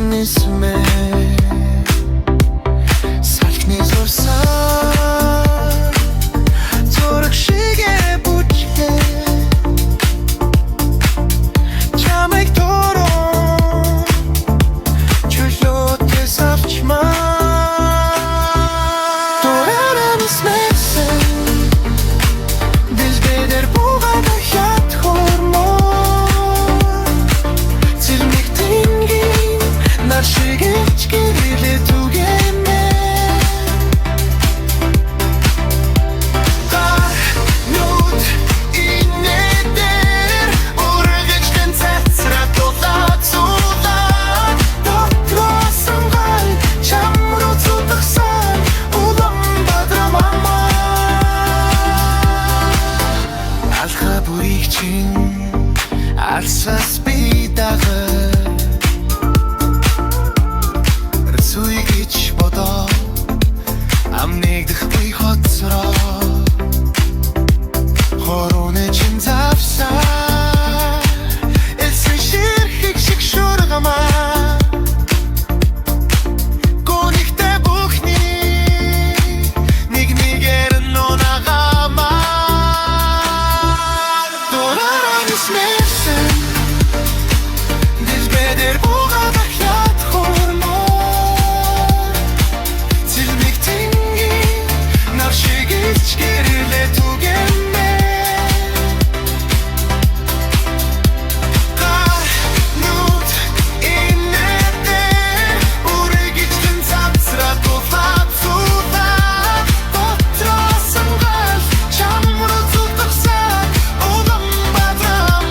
нисмэ салхины зурсан зураг шигэ бүчгэ чамайг торон чөлөөтэй авчмаа дурааран смэсэн бэлбэдэр бугаад хят хормон зэрмэг тэнгийн нар шигэж гэрэлэ түгэмэ гар нут инэдэр урагч тэн цэцрэ тулаад суулаад дотроосон гал чамруу цутгсан Улаанбаатар алха бүрийг чин алсаас би дагы рсуй гэж бодоо амнэгдэх би хоцроо хорооны чин завсаа эсэ ширхэг шиг шургамаа гонихтэй бүхний нэг нэгээр нунагамаа дурааран смэсэн дэлбэдэр бугаад хят хормон зэрмэг тэнгийн нар шигэж гэрэлэ түгэмэ гар нут инэдэр урагч тэн цацраа тулаад суулаад дотроосон гал чамруу цутгсан Улаанбаатар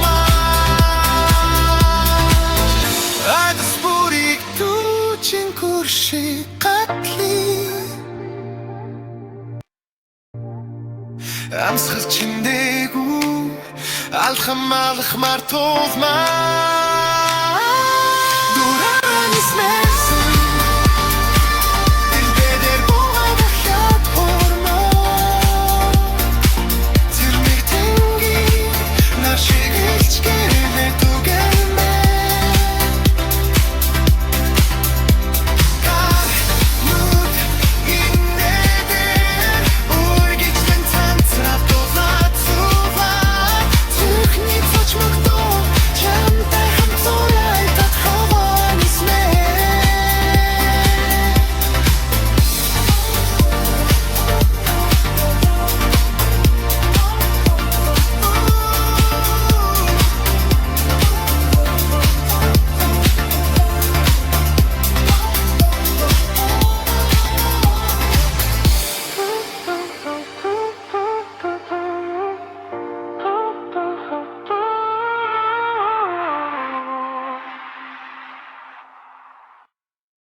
айдас бүрийг дүүчин күршиг гатлий амсгал чиндэгүү алхам алхмар тулмаа